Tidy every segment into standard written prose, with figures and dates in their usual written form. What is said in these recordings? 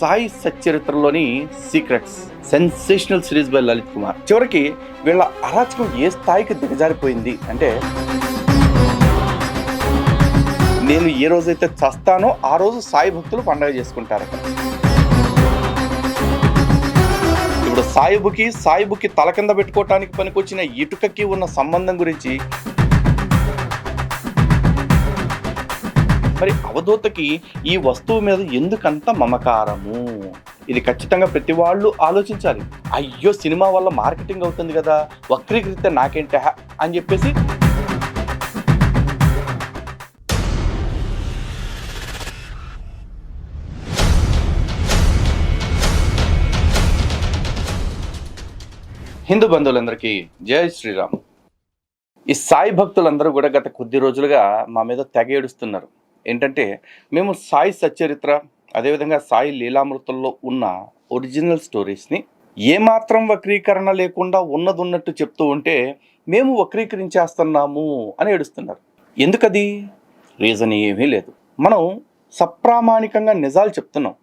సాయి సచ్చరిత్రలోని secrets sensational series by Lalit Kumar. చివరికి వీళ్ళ అరాచకం ఏ స్థాయికి దిగజారిపోయింది అంటే, నేను ఏ రోజైతే చస్తానో ఆ రోజు సాయి భక్తులు పండగ చేసుకుంటారట. ఇప్పుడు సాయిబుకి తల కింద పెట్టుకోవటానికి పనికొచ్చిన ఇటుకకి ఉన్న సంబంధం గురించి, మరి అవధూతకి ఈ వస్తువు మీద ఎందుకంత మమకారము, ఇది ఖచ్చితంగా ప్రతి వాళ్ళు ఆలోచించాలి. అయ్యో సినిమా వల్ల మార్కెటింగ్ అవుతుంది కదా, వక్రీకరిస్తే నాకేంట అని చెప్పేసి హిందూ బంధువులందరికీ జై శ్రీరామ్. ఈ సాయి భక్తులందరూ కూడా గత కొద్ది రోజులుగా మా మీద తెగ ఏడుస్తున్నారు. ఏంటంటే, మేము సాయి సచ్చరిత్ర, అదేవిధంగా సాయి లీలామృతంలో ఉన్న ఒరిజినల్ స్టోరీస్ని ఏమాత్రం వక్రీకరణ లేకుండా ఉన్నట్టు చెప్తూ ఉంటే మేము వక్రీకరించేస్తున్నాము అని ఏడుస్తున్నారు. ఎందుకది? రీజన్ ఏమీ లేదు. మనం సప్రామాణికంగా నిజాలు చెప్తున్నాం.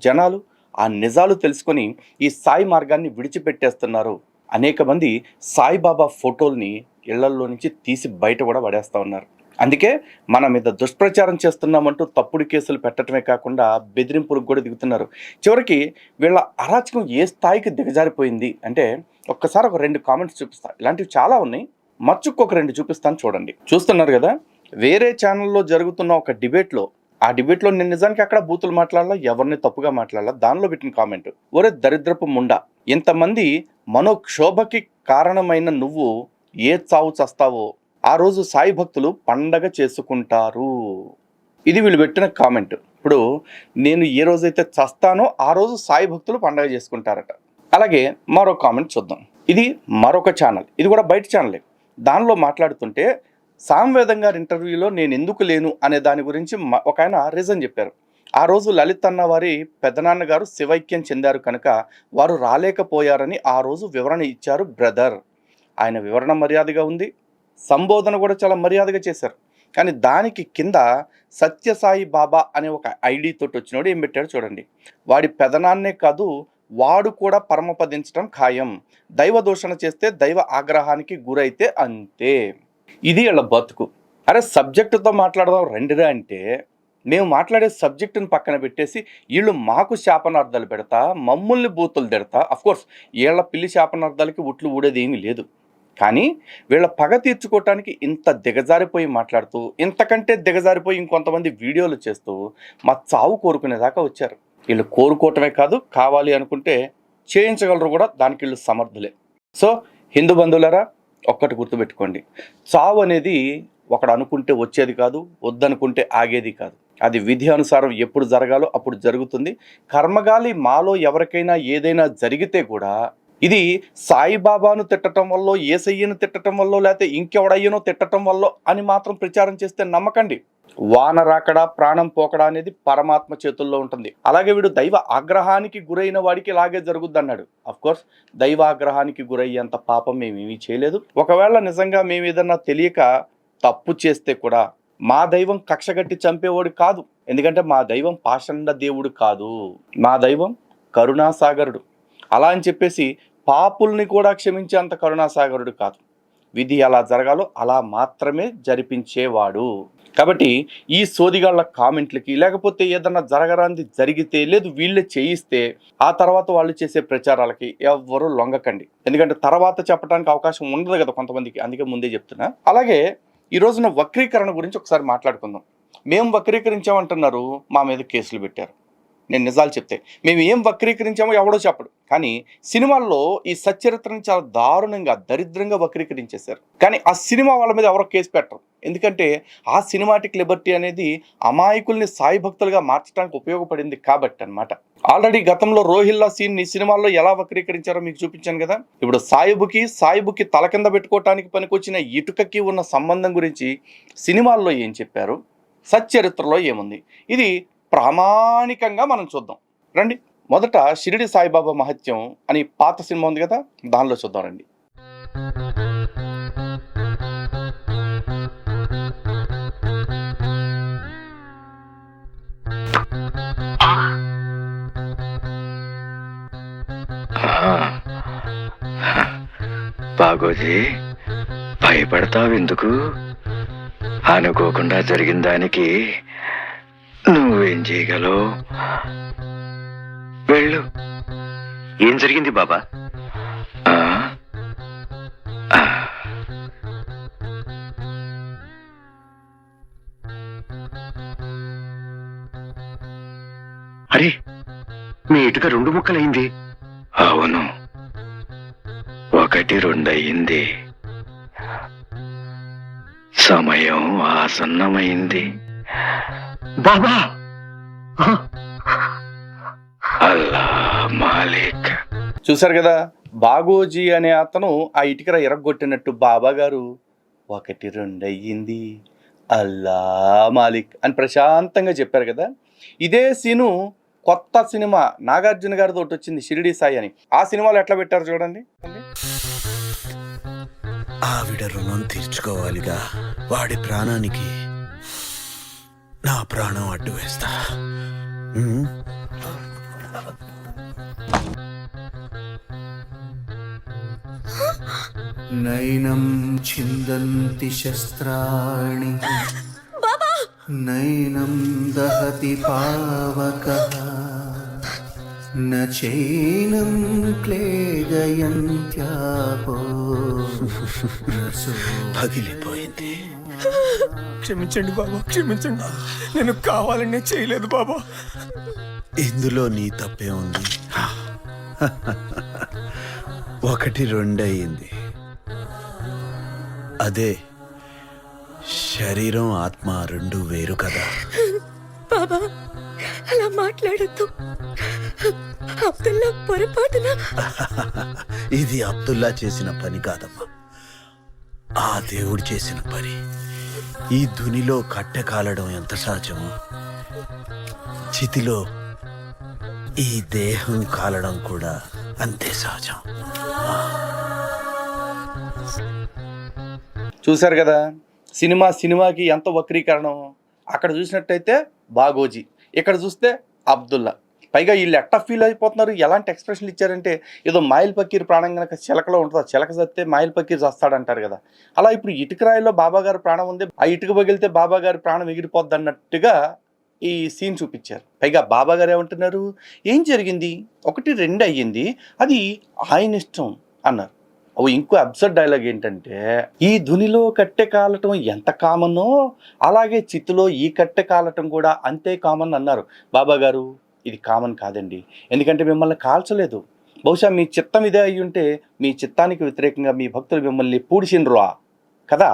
జనాలు ఆ నిజాలు తెలుసుకొని ఈ సాయి మార్గాన్ని విడిచిపెట్టేస్తున్నారు. అనేక మంది సాయిబాబా ఫోటోల్ని ఇళ్లల్లో నుంచి తీసి బయట కూడా పడేస్తూ ఉన్నారు. అందుకే మన మీద దుష్ప్రచారం చేస్తున్నామంటూ తప్పుడు కేసులు పెట్టడమే కాకుండా బెదిరింపులకు కూడా దిగుతున్నారు. చివరికి వీళ్ళ అరాచకం ఏ స్థాయికి దిగజారిపోయింది అంటే, ఒక్కసారి ఒక 2 కామెంట్స్ చూపిస్తాను. ఇలాంటివి చాలా ఉన్నాయి, మచ్చుకు ఒక 2 చూపిస్తాను చూడండి. చూస్తున్నారు కదా, వేరే ఛానల్లో జరుగుతున్న ఒక డిబేట్లో, ఆ డిబేట్లో నేను నిజానికి అక్కడ బూతులు మాట్లాడాలా, ఎవరిని తప్పుగా మాట్లాడాలా, దానిలో పెట్టిన కామెంట్, ఒరే దరిద్రపు ముండా, ఇంతమంది మనోక్షోభకి కారణమైన నువ్వు ఏ చావు చస్తావో ఆ రోజు సాయి భక్తులు పండగ చేసుకుంటారు. ఇది వీళ్ళు పెట్టిన కామెంట్. ఇప్పుడు నేను ఏ రోజైతే చస్తానో ఆ రోజు సాయి భక్తులు పండగ చేసుకుంటారట. అలాగే మరో కామెంట్ చూద్దాం. ఇది మరొక ఛానల్, ఇది కూడా బయట ఛానలే. దానిలో మాట్లాడుతుంటే సామవేదం గారి ఇంటర్వ్యూలో నేను ఎందుకు లేను అనే దాని గురించి ఒక ఆయన రీజన్ చెప్పారు. ఆ రోజు లలిత్ అన్న వారి పెద్దనాన్నగారు శివైక్యం చెందారు కనుక వారు రాలేకపోయారని ఆ రోజు వివరణ ఇచ్చారు బ్రదర్. ఆయన వివరణ మర్యాదగా ఉంది, సంబోధన కూడా చాలా మర్యాదగా చేశారు. కానీ దానికి కింద సత్యసాయి బాబా అనే ఒక ఐడి తోటి వచ్చినోడు ఏం పెట్టాడు చూడండి. వాడి పెదనాన్నే కాదు, వాడు కూడా పరమపదించడం ఖాయం, దైవ దూషణ చేస్తే దైవ ఆగ్రహానికి గురైతే అంతే. ఇది వీళ్ళ బతుకు. అరే సబ్జెక్టుతో మాట్లాడదాం రండిరా అంటే, మేము మాట్లాడే సబ్జెక్టును పక్కన పెట్టేసి వీళ్ళు మాకు శాపనార్థాలు పెడతా, మమ్మల్ని బూతులు తిడతా. అఫ్కోర్స్ వీళ్ళ పిల్లి శాపనార్థాలకి ఉట్లు ఊడేది ఏమీ లేదు. కానీ వీళ్ళ పగ తీర్చుకోవటానికి ఇంత దిగజారిపోయి మాట్లాడుతూ, ఇంతకంటే దిగజారిపోయి ఇంకొంతమంది వీడియోలు చేస్తూ మా చావు కోరుకునేదాకా వచ్చారు. వీళ్ళు కోరుకోవటమే కాదు, కావాలి అనుకుంటే చేయించగలరు కూడా. దానికి వీళ్ళు సమర్థులే. సో హిందూ బంధువులారా, ఒక్కటి గుర్తుపెట్టుకోండి, చావు అనేది ఒకడు అనుకుంటే వచ్చేది కాదు, వద్దనుకుంటే ఆగేది కాదు. అది విధి అనుసారం ఎప్పుడు జరగాలో అప్పుడు జరుగుతుంది. కర్మగాలి మాలో ఎవరికైనా ఏదైనా జరిగితే కూడా ఇది సాయిబాబాను తిట్టడం వల్ల, ఏసయ్యను తిట్టడం వల్ల, లేకపోతే ఇంకెవడయ్యనో తిట్టడం వల్ల అని మాత్రం ప్రచారం చేస్తే నమ్మకండి. వాన రాకడా ప్రాణం పోకడా అనేది పరమాత్మ చేతుల్లో ఉంటుంది. అలాగే వీడు దైవ ఆగ్రహానికి గురైన వాడికి ఇలాగే జరుగుద్ది అన్నాడు. అఫ్కోర్స్ దైవ ఆగ్రహానికి గురయ్యేంత పాపం మేమేమీ చేయలేదు. ఒకవేళ నిజంగా మేము ఏదన్నా తెలియక తప్పు చేస్తే కూడా మా దైవం కక్షగట్టి చంపేవాడు కాదు. ఎందుకంటే మా దైవం పాషండ దేవుడు కాదు, మా దైవం కరుణాసాగరుడు. అలా అని చెప్పేసి పాపుల్ని కూడా క్షమించేంత కరుణాసాగరుడు కాదు. విధి ఎలా జరగాలో అలా మాత్రమే జరిపించేవాడు. కాబట్టి ఈ సోదిగాళ్ళ కామెంట్లకి, లేకపోతే ఏదన్నా జరగరాంది జరిగితే, లేదు వీళ్ళే చేయిస్తే ఆ తర్వాత వాళ్ళు చేసే ప్రచారాలకి ఎవ్వరూ లొంగకండి. ఎందుకంటే తర్వాత చెప్పడానికి అవకాశం ఉండదు కదా కొంతమందికి, అందుకే ముందే చెప్తున్నా. అలాగే ఈ రోజున వక్రీకరణ గురించి ఒకసారి మాట్లాడుకుందాం. మేము వక్రీకరించామంటున్నారు, మా మీద కేసులు పెట్టారు. నేను నిజాలు చెప్తే మేము ఏం వక్రీకరించామో ఎవడో చెప్పడు. కానీ సినిమాల్లో ఈ సచ్చరిత్రని చాలా దారుణంగా, దరిద్రంగా వక్రీకరించేశారు. కానీ ఆ సినిమా వాళ్ళ మీద ఎవరో కేసు పెట్టరు. ఎందుకంటే ఆ సినిమాటిక్ లిబర్టీ అనేది అమాయకుల్ని సాయి భక్తులుగా మార్చడానికి ఉపయోగపడింది కాబట్టి అన్నమాట. ఆల్రెడీ గతంలో రోహిల్లా సీన్ ని సినిమాల్లో ఎలా వక్రీకరించారో మీకు చూపించాను కదా. ఇప్పుడు సాయిబుకి తల కింద పెట్టుకోవటానికి పనికొచ్చిన ఇటుకకి ఉన్న సంబంధం గురించి సినిమాల్లో ఏం చెప్పారు, సచ్చరిత్రలో ఏముంది, ఇది ప్రామాణికంగా మనం చూద్దాం రండి. మొదట షిరిడి సాయిబాబా మహత్యం అని పాత సినిమా ఉంది కదా, దానిలో చూద్దాం రండి. బాగోజీ, భయపడతావెందుకు? అనుకోకుండా జరిగిన దానికి నువ్వేం చేయగలవు? వెళ్ళు. ఏం జరిగింది బాబా? అరే, మీ ఇటుక 2 ముక్కలైంది. అవును, 1 2 అయింది. సమయం ఆసన్నమైంది. బాబా! అల్లా మాలిక్. చూశారు కదా, బాగోజీ అనే అతను ఆ ఇటుకర ఎరగొట్టినట్టు బాబా గారు 1 2 అయ్యింది, అల్లా మాలిక్ అని ప్రశాంతంగా చెప్పారు కదా. ఇదే సీను కొత్త సినిమా నాగార్జున గారితో ఒకటి వచ్చింది, షిరిడి సాయి అని. ఆ సినిమాలో ఎట్లా పెట్టారు చూడండి. ఆవిడ రుణం తీర్చుకోవాలిగా, వాడి ప్రాణానికి నా ప్రాణం అడ్డు వేస్తా. నైనం చిందంతి శస్త్రాణి నైనం దహతి పావకః న చైనం క్లేదయంత్యాపో. పగిలిపోయింది. క్షమించండి బాబా, క్షమించండి. నేను కావాలనే చేయలేదు బాబా. ఇందులో నీ తప్పే ఉంది. 1 2 అయింది. అదే శరీరం ఆత్మ 2 వేరు కదా. బాబా అలా మాట్లాడద్దు. అబ్దుల్లా పొరపాటున. ఇది అబ్దుల్లా చేసిన పని కాదమ్మా, ఆ దేవుడు చేసిన పని. ఈ ధునిలో కట్టె కాలడం ఎంత సహజమో, చితిలో ఈ దేహం కాలడం కూడా అంతే సహజం. చూశారు కదా, సినిమాకి ఎంత వక్రీకరణం. అక్కడ చూసినట్టయితే బాగోజీ, ఇక్కడ చూస్తే అబ్దుల్లా. పైగా వీళ్ళు ఎట్టా ఫీల్ అయిపోతున్నారు, ఎలాంటి ఎక్స్ప్రెషన్లు ఇచ్చారంటే ఏదో మాయిల్ పకీర్ ప్రాణం కనుక చిలకలో ఉంటుంది, చిలక చస్తే మాయిల్ పకీర్ చస్తాడంటారు కదా. అలా ఇప్పుడు ఇటుక రాయిలో బాబా గారి ప్రాణం ఉంది, ఆ ఇటుక పగిలితే బాబా గారి ప్రాణం ఎగిరిపోద్ది అన్నట్టుగా ఈ సీన్ చూపించారు. పైగా బాబా గారు ఏమంటున్నారు, ఏం జరిగింది 1 2 అయ్యింది, అది ఆయన ఇష్టం అన్నారు. ఇంకో అబ్సర్డ్ డైలాగ్ ఏంటంటే, ఈ ధునిలో కట్టె కాలటం ఎంత కామనో అలాగే చిత్తులో ఈ కట్టె కాలటం కూడా అంతే కామన్ అన్నారు. బాబా గారు ఇది కామన్ కాదండి, ఎందుకంటే మిమ్మల్ని కాల్చలేదు. బహుశా మీ చిత్తం ఇదే అయ్యి ఉంటే మీ చిత్తానికి వ్యతిరేకంగా మీ భక్తులు మిమ్మల్ని పూడిసిండ్రా కదా.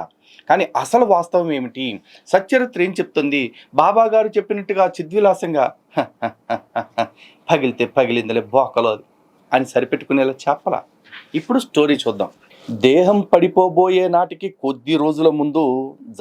కానీ అసలు వాస్తవం ఏమిటి, సచ్చరిత్ర ఏం చెప్తుంది? బాబా గారు చెప్పినట్టుగా చిద్విలాసంగా పగిలితే పగిలిందలే బోకలో అని సరిపెట్టుకునేలా చెప్పలా. ఇప్పుడు స్టోరీ చూద్దాం. దేహం పడిపోబోయే నాటికి కొద్ది రోజుల ముందు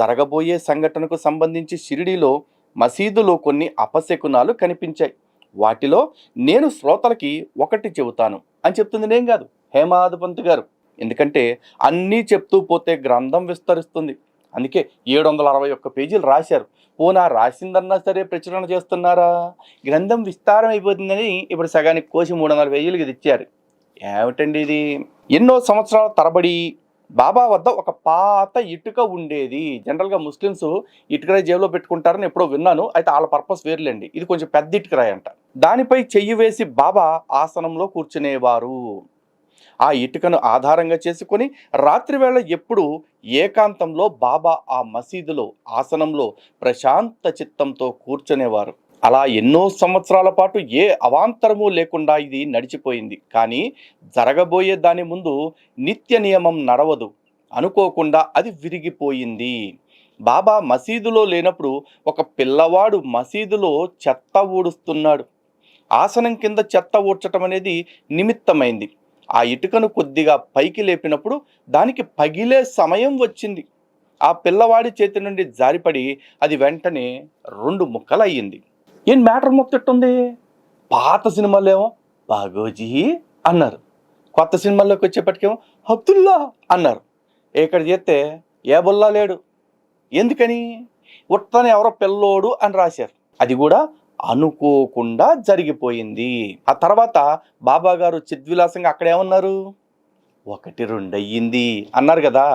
జరగబోయే సంఘటనకు సంబంధించి షిరిడీలో మసీదులో కొన్ని అపశకునాలు కనిపించాయి. వాటిలో నేను శ్రోతలకి ఒకటి చెబుతాను అని చెప్తుంది నేను కాదు, హేమాద్పంత్ గారు. ఎందుకంటే అన్నీ చెప్తూ పోతే గ్రంథం విస్తరిస్తుంది. అందుకే 761 పేజీలు రాశారు. పోనా రాసిందన్నా సరే ప్రచురణ చేస్తున్నారా? గ్రంథం విస్తారం అయిపోతుందని ఇప్పుడు సగానికి కోసి 300 పేజీలకి తెచ్చారు. ఏమిటండి ఇది? ఎన్నో సంవత్సరాల తరబడి బాబా వద్ద ఒక పాత ఇటుక ఉండేది. జనరల్గా ముస్లిమ్స్ ఇటుకరాయి జేబులో పెట్టుకుంటారని ఎప్పుడో విన్నాను. అయితే వాళ్ళ పర్పస్ వేర్లేండి. ఇది కొంచెం పెద్ద ఇటుకరాయి అంట. దానిపై చెయ్యి వేసి బాబా ఆసనంలో కూర్చునేవారు. ఆ ఇటుకను ఆధారంగా చేసుకొని రాత్రివేళ ఎప్పుడు ఏకాంతంలో బాబా ఆ మసీదులో ఆసనంలో ప్రశాంత చిత్తంతో కూర్చునేవారు. అలా ఎన్నో సంవత్సరాల పాటు ఏ అవాంతరము లేకుండా ఇది నడిచిపోయింది. కానీ జరగబోయే దాని ముందు నిత్య నియమం నడవదు. అనుకోకుండా అది విరిగిపోయింది. బాబా మసీదులో లేనప్పుడు ఒక పిల్లవాడు మసీదులో చెత్త ఊడుస్తున్నాడు. ఆసనం కింద చెత్త ఊడ్చటం అనేది నిమిత్తమైంది. ఆ ఇటుకను కొద్దిగా పైకి లేపినప్పుడు దానికి పగిలే సమయం వచ్చింది. ఆ పిల్లవాడి చేతి నుండి జారిపడి అది వెంటనే 2 ముక్కలయ్యింది. ఏం మ్యాటర్ మొత్తం పాత సినిమాలో ఏమో బాగోజీ అన్నారు, కొత్త సినిమాల్లోకి వచ్చేప్పటికేమో అబ్దుల్లా అన్నారు. ఇక్కడ చేస్తే ఏ బుల్లా లేడు. ఎందుకని? ఉత్తనే ఎవరో పిల్లోడు అని రాశారు. అది కూడా అనుకోకుండా జరిగిపోయింది. ఆ తర్వాత బాబా గారు చిద్విలాసంగా అక్కడ ఏమన్నారు, 1 2 అయ్యింది అన్నారు కదా.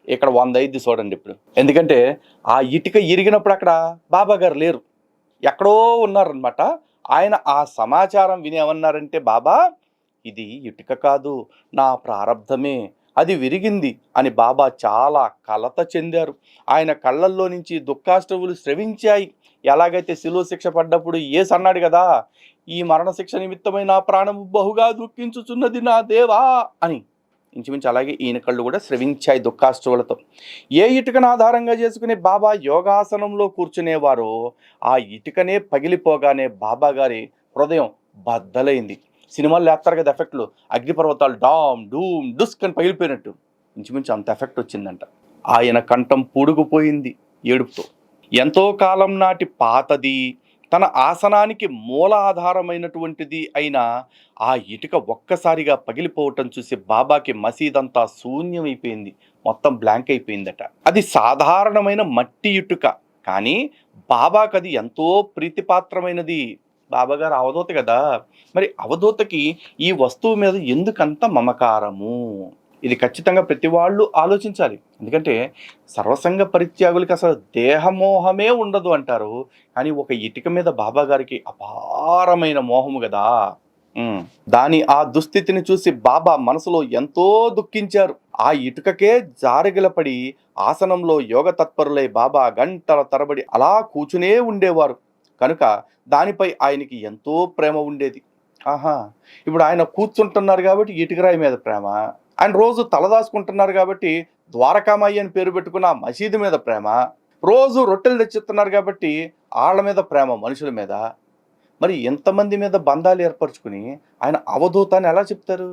ఇక్కడ 100 అయింది చూడండి ఇప్పుడు. ఎందుకంటే ఆ ఇటుక ఇరిగినప్పుడు అక్కడ బాబా గారు లేరు, ఎక్కడో ఉన్నారనమాట. ఆయన ఆ సమాచారం విని ఏమన్నారంటే, బాబా ఇది ఇటుక కాదు, నా ప్రారబ్ధమే, అది విరిగింది అని బాబా చాలా కలత చెందారు. ఆయన కళ్ళల్లో నుంచి దుఃఖాశ్రువులు స్రవించాయి. ఎలాగైతే శిలువ శిక్ష పడ్డప్పుడు యేసు అన్నాడు కదా, ఈ మరణశిక్ష నిమిత్తమై నా ప్రాణము బహుగా దుఃఖించుచున్నది నా దేవా అని. ఇంచుమించు అలాగే ఈయన కళ్ళు కూడా స్రవించాయి దుఃఖాశ్రువులతో. ఏ ఇటుకను ఆధారంగా చేసుకుని బాబా యోగాసనంలో కూర్చునేవారో ఆ ఇటుకనే పగిలిపోగానే బాబా గారి హృదయం బద్దలైంది. సినిమాలు లేస్తారు కదా ఎఫెక్ట్లు, అగ్నిపర్వతాలు డామ్ డూమ్ డుస్క్ అని పగిలిపోయినట్టు ఇంచుమించు అంత ఎఫెక్ట్ వచ్చిందంట. ఆయన కంఠం పూడుకుపోయింది ఏడుపుతో. ఎంతో కాలం నాటి పాతది, తన ఆసనానికి మూల ఆధారమైనటువంటిది అయిన ఆ ఇటుక ఒక్కసారిగా పగిలిపోవటం చూసి బాబాకి మసీదంతా శూన్యమైపోయింది, మొత్తం బ్లాంక్ అయిపోయిందట. అది సాధారణమైన మట్టి ఇటుక, కానీ బాబాకి అది ఎంతో ప్రీతిపాత్రమైనది. బాబాగారు అవధూత కదా, మరి అవధూతకి ఈ వస్తువు మీద ఎందుకంత మమకారము? ఇది ఖచ్చితంగా ప్రతి వాళ్ళు ఆలోచించాలి. ఎందుకంటే సర్వసంగ పరిత్యాగులకి అసలు దేహమోహమే ఉండదు అంటారు, కానీ ఒక ఇటుక మీద బాబా గారికి అపారమైన మోహము కదా. దాని ఆ దుస్థితిని చూసి బాబా మనసులో ఎంతో దుఃఖించారు. ఆ ఇటుకకే జారగిలపడి ఆసనంలో యోగ తత్పరులై బాబా గంటల తరబడి అలా కూర్చునే ఉండేవారు కనుక దానిపై ఆయనకి ఎంతో ప్రేమ ఉండేది. ఇప్పుడు ఆయన కూర్చుంటున్నారు కాబట్టి ఇటుకరాయి మీద ప్రేమ, ఆయన రోజు తలదాచుకుంటున్నారు కాబట్టి ద్వారకామాయి అని పేరు పెట్టుకున్న మసీదు మీద ప్రేమ, రోజు రొట్టెలు తెచ్చిస్తున్నారు కాబట్టి ఆళ్ళ మీద ప్రేమ, మనుషుల మీద. మరి ఎంతమంది మీద బంధాలు ఏర్పరచుకుని ఆయన అవధూత అని ఎలా చెప్తారు?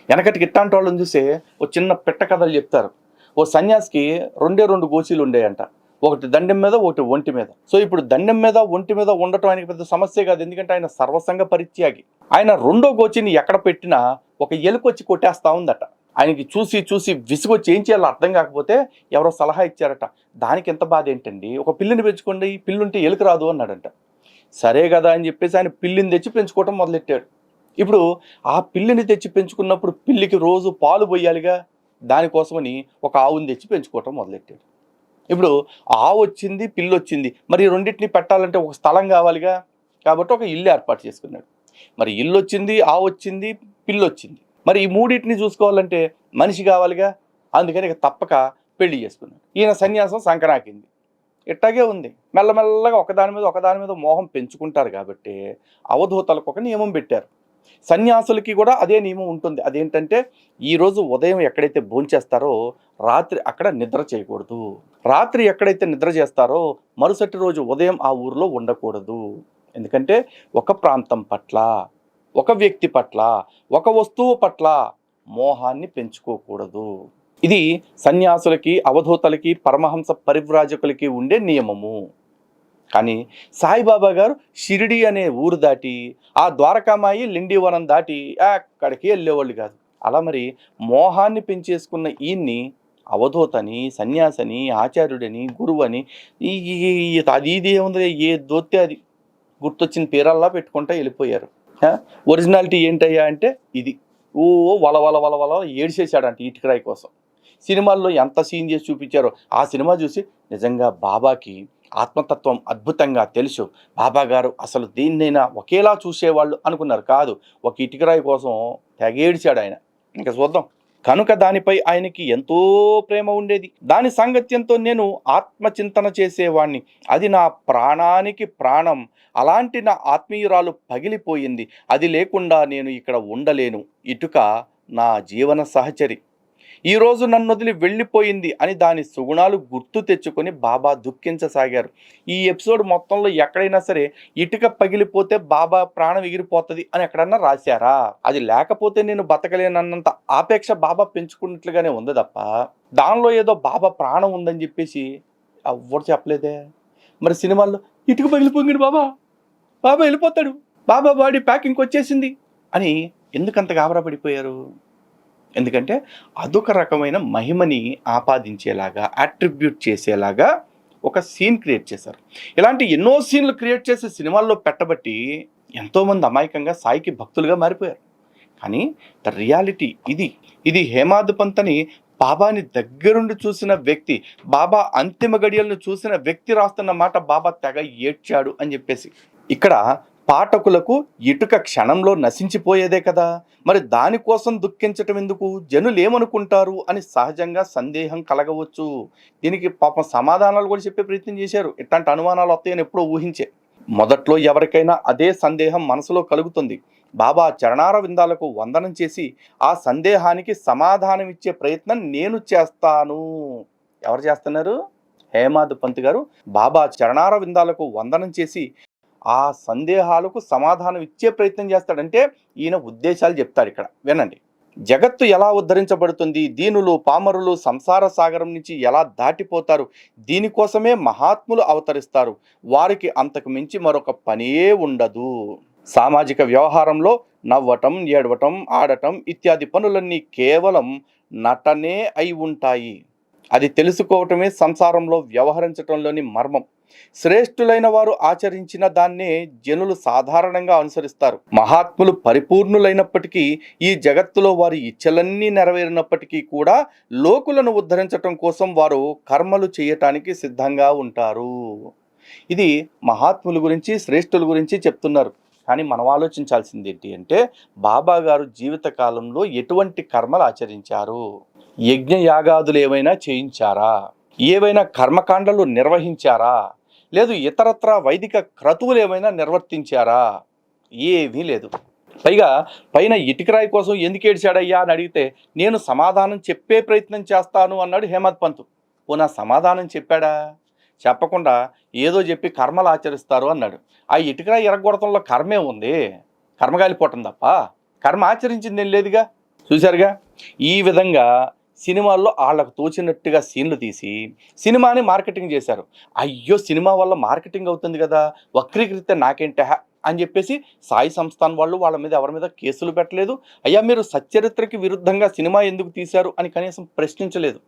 వెనకటికి ఇట్టాంటి వాళ్ళని చూసే ఓ చిన్న పెట్ట కథలు చెప్తారు. ఓ సన్యాసికి 2 గోచీలు ఉండేయంట, ఒకటి దండెం మీద ఒకటి ఒంటి మీద. సో ఇప్పుడు దండెం మీద ఒంటి మీద ఉండటం ఆయనకి పెద్ద సమస్య కాదు, ఎందుకంటే ఆయన సర్వసంగ పరిత్యాగి. ఆయన 2వ గోచిని ఎక్కడ పెట్టినా ఒక ఎలుకొచ్చి కొట్టేస్తా ఉందట. ఆయనకి చూసి చూసి విసుగొచ్చి ఏం చేయాలో అర్థం కాకపోతే ఎవరో సలహా ఇచ్చారట, దానికి ఎంత బాధ ఏంటండి, ఒక పిల్లిని పెంచుకోండి, పిల్లుంటే ఎలుక రాదు అన్నాడంట. సరే కదా అని చెప్పేసి ఆయన పిల్లిని తెచ్చి పెంచుకోవటం మొదలెట్టాడు. ఇప్పుడు ఆ పిల్లిని తెచ్చి పెంచుకున్నప్పుడు పిల్లికి రోజు పాలు పోయాలిగా, దానికోసమని ఒక ఆవుని తెచ్చి పెంచుకోవటం మొదలెట్టాడు. ఇప్పుడు ఆవు వచ్చింది, పిల్లి వచ్చింది, మరి రెండింటిని పెట్టాలంటే ఒక స్థలం కావాలిగా, కాబట్టి ఒక ఇల్లు ఏర్పాటు చేసుకున్నాడు. మరి ఇల్లు వచ్చింది, ఆవు వచ్చింది, పిల్లి వచ్చింది, మరి ఈ మూడింటిని చూసుకోవాలంటే మనిషి కావాలిగా, అందుకని ఇక తప్పక పెళ్లి చేసుకున్నాడు. ఈయన సన్యాసం సంకనాకింది. ఇట్టాగే ఉంది, మెల్లమెల్లగా ఒకదాని మీద మోహం పెంచుకుంటారు కాబట్టి అవధూతలకు ఒక నియమం పెట్టారు. సన్యాసులకి కూడా అదే నియమం ఉంటుంది. అదేంటంటే ఈరోజు ఉదయం ఎక్కడైతే భోంచేస్తారో రాత్రి అక్కడ నిద్ర చేయకూడదు, రాత్రి ఎక్కడైతే నిద్ర చేస్తారో మరుసటి రోజు ఉదయం ఆ ఊరిలో ఉండకూడదు. ఎందుకంటే ఒక ప్రాంతం పట్ల, ఒక వ్యక్తి పట్ల, ఒక వస్తువు పట్ల మోహాన్ని పెంచుకోకూడదు. ఇది సన్యాసులకి, అవధూతలకి, పరమహంస పరివ్రాజకులకి ఉండే నియమము. కానీ సాయిబాబా గారు షిరిడి అనే ఊరు దాటి, ఆ ద్వారకామాయి లిండివనం దాటి అక్కడికి వెళ్ళేవాళ్ళు కాదు. అలా మరి మోహాన్ని పెంచేసుకున్న ఈయన్ని అవధూతని, సన్యాసని, ఆచార్యుడని, గురువు అని అది ఇది ఏముంది, ఏ దోత్తే అది గుర్తొచ్చిన పేరల్లా పెట్టుకుంటా వెళ్ళిపోయారు. ఒరిజినాలిటీ ఏంటయ్యా అంటే ఇది వల ఏడిసేసాడంట ఇటుకరాయి కోసం. సినిమాల్లో ఎంత సీన్ చేసి చూపించారో ఆ సినిమా చూసి నిజంగా బాబాకి ఆత్మతత్వం అద్భుతంగా తెలుసు, బాబా గారు అసలు దేన్నైనా ఒకేలా చూసేవాళ్ళు అనుకున్నారు. కాదు, ఒక ఇటుకరాయి కోసం తెగేడిచాడు ఆయన. ఇంకా చూద్దాం. కనుక దానిపై ఆయనకి ఎంతో ప్రేమ ఉండేది. దాని సాంగత్యంతో నేను ఆత్మచింతన చేసేవాణ్ణి, అది నా ప్రాణానికి ప్రాణం. అలాంటి నా ఆత్మీయురాలు పగిలిపోయింది, అది లేకుండా నేను ఇక్కడ ఉండలేను. ఇటుక నా జీవన సహచరి, ఈరోజు నన్ను వదిలి వెళ్ళిపోయింది అని దాని సుగుణాలు గుర్తు తెచ్చుకొని బాబా దుఃఖించసాగారు. ఈ ఎపిసోడ్ మొత్తంలో ఎక్కడైనా సరే ఇటుక పగిలిపోతే బాబా ప్రాణం ఎగిరిపోతుంది అని ఎక్కడన్నా రాశారా? అది లేకపోతే నేను బతకలేనన్నంత ఆపేక్ష బాబా పెంచుకున్నట్లుగానే ఉంది తప్ప దానిలో ఏదో బాబా ప్రాణం ఉందని చెప్పేసి ఎవ్వరు చెప్పలేదే. మరి సినిమాల్లో ఇటుక పగిలిపోయింది, బాబా వెళ్ళిపోతాడు, బాబా బాడీ ప్యాకింగ్ వచ్చేసింది అని ఎందుకంత గాబరా పడిపోయారు? ఎందుకంటే అదొక రకమైన మహిమని ఆపాదించేలాగా, అట్రిబ్యూట్ చేసేలాగా ఒక సీన్ క్రియేట్ చేశారు. ఇలాంటి ఎన్నో సీన్లు క్రియేట్ చేసి సినిమాల్లో పెట్టబట్టి ఎంతోమంది అమాయకంగా సాయికి భక్తులుగా మారిపోయారు. కానీ ద రియాలిటీ ఇది హేమాద్ పంత్ అని బాబాని దగ్గరుండి చూసిన వ్యక్తి, బాబా అంతిమ గడియలను చూసిన వ్యక్తి రాస్తున్న మాట, బాబా తెగ ఏడ్చాడు అని చెప్పేసి. ఇక్కడ పాఠకులకు ఇటుక క్షణంలో నశించిపోయేదే కదా, మరి దానికోసం దుఃఖించటం ఎందుకు, జనులు ఏమనుకుంటారు అని సహజంగా సందేహం కలగవచ్చు. దీనికి పాపం సమాధానాలు కూడా చెప్పే ప్రయత్నం చేశారు. ఇట్లాంటి అనుమానాలు వస్తాయని ఎప్పుడో ఊహించే. మొదట్లో ఎవరికైనా అదే సందేహం మనసులో కలుగుతుంది. బాబా చరణార విందాలకు వందనం చేసి ఆ సందేహానికి సమాధానం ఇచ్చే ప్రయత్నం నేను చేస్తాను. ఎవరు చేస్తున్నారు? హేమాద్ పంత్ గారు బాబా చరణార విందాలకు వందనం చేసి ఆ సందేహాలకు సమాధానం ఇచ్చే ప్రయత్నం చేస్తాడంటే ఈయన ఉద్దేశాలు చెప్తాడు ఇక్కడ. వినండి. జగత్తు ఎలా ఉద్ధరించబడుతుంది, దీనులు పామరులు సంసార సాగరం నుంచి ఎలా దాటిపోతారు, దీనికోసమే మహాత్ములు అవతరిస్తారు, వారికి అంతకు మించి మరొక పనే ఉండదు. సామాజిక వ్యవహారంలో నవ్వటం, ఏడవటం, ఆడటం ఇత్యాది పనులన్నీ కేవలం నటనే అయి ఉంటాయి. అది తెలుసుకోవటమే సంసారంలో వ్యవహరించటంలోని మర్మం. శ్రేష్ఠులైన వారు ఆచరించిన దాన్నే జనులు సాధారణంగా అనుసరిస్తారు. మహాత్ములు పరిపూర్ణులైనప్పటికీ, ఈ జగత్తులో వారి ఇచ్చలన్నీ నెరవేరినప్పటికీ కూడా లోకులను ఉద్ధరించటం కోసం వారు కర్మలు చేయటానికి సిద్ధంగా ఉంటారు. ఇది మహాత్ముల గురించి, శ్రేష్ఠుల గురించి చెప్తున్నారు. కానీ మనం ఆలోచించాల్సింది ఏంటి అంటే, బాబా గారు జీవిత కాలంలో ఎటువంటి కర్మలు ఆచరించారు, యజ్ఞ యాగాదులు ఏమైనా చేయించారా, ఏవైనా కర్మకాండలు నిర్వహించారా, లేదు ఇతరత్ర వైదిక క్రతువులు ఏమైనా నిర్వర్తించారా? ఏమీ లేదు. పైగా పైన ఇటుకరాయి కోసం ఎందుకు ఏడ్చాడయ్యా అని అడిగితే, నేను సమాధానం చెప్పే ప్రయత్నం చేస్తాను అన్నాడు హేమాద్ పంత్. ఓ నా సమాధానం చెప్పాడా? చెప్పకుండా ఏదో చెప్పి కర్మలు ఆచరిస్తారు అన్నాడు. ఆ ఇటుకరాయి ఎరగొడతంలో కర్మే ఉంది, కర్మగాలిపోవటం తప్ప కర్మ ఆచరించింది ఏం లేదుగా. చూశారుగా, ఈ విధంగా సినిమాల్లో వాళ్ళకు తోచినట్టుగా సీన్లు తీసి సినిమాని మార్కెటింగ్ చేశారు. అయ్యో సినిమా వల్ల మార్కెటింగ్ అవుతుంది కదా, వక్రీకరిస్తే నాకేంట అని చెప్పేసి సాయి సంస్థాన్ వాళ్ళు వాళ్ళ మీద ఎవరి మీద కేసులు పెట్టలేదు. అయ్యా మీరు సచ్చరిత్రకి విరుద్ధంగా సినిమా ఎందుకు తీశారు అని కనీసం ప్రశ్నించలేదు.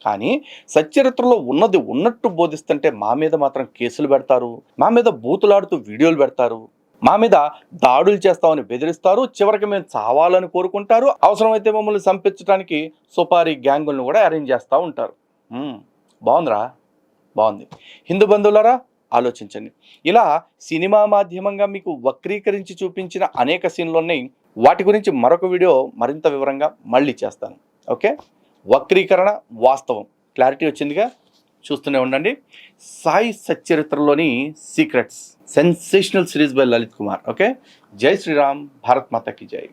కానీ సచ్చరిత్రలో ఉన్నది ఉన్నట్టు బోధిస్తుంటే మా మీద మాత్రం కేసులు పెడతారు, మా మీద బూతులాడుతూ వీడియోలు పెడతారు, మా మీద దాడులు చేస్తామని బెదిరిస్తారు, చివరికి మేము చావాలని కోరుకుంటారు, అవసరమైతే మమ్మల్ని చంపించడానికి సుపారీ గ్యాంగులను కూడా అరేంజ్ చేస్తూ ఉంటారు. బాగుందిరా, బాగుంది. హిందూ బంధువులారా ఆలోచించండి. ఇలా సినిమా మాధ్యమంగా మీకు వక్రీకరించి చూపించిన అనేక సీన్లు ఉన్నాయి. వాటి గురించి మరొక వీడియో మరింత వివరంగా మళ్ళీ చేస్తాను. ఓకే, వక్రీకరణ వాస్తవం క్లారిటీ వచ్చిందిగా. చూస్తూనే ఉండండి. సాయి సచ్చరిత్రలోని secrets sensational series by Lalit Kumar. Okay, జై శ్రీరామ్, భారత్ మాతా కీ జై.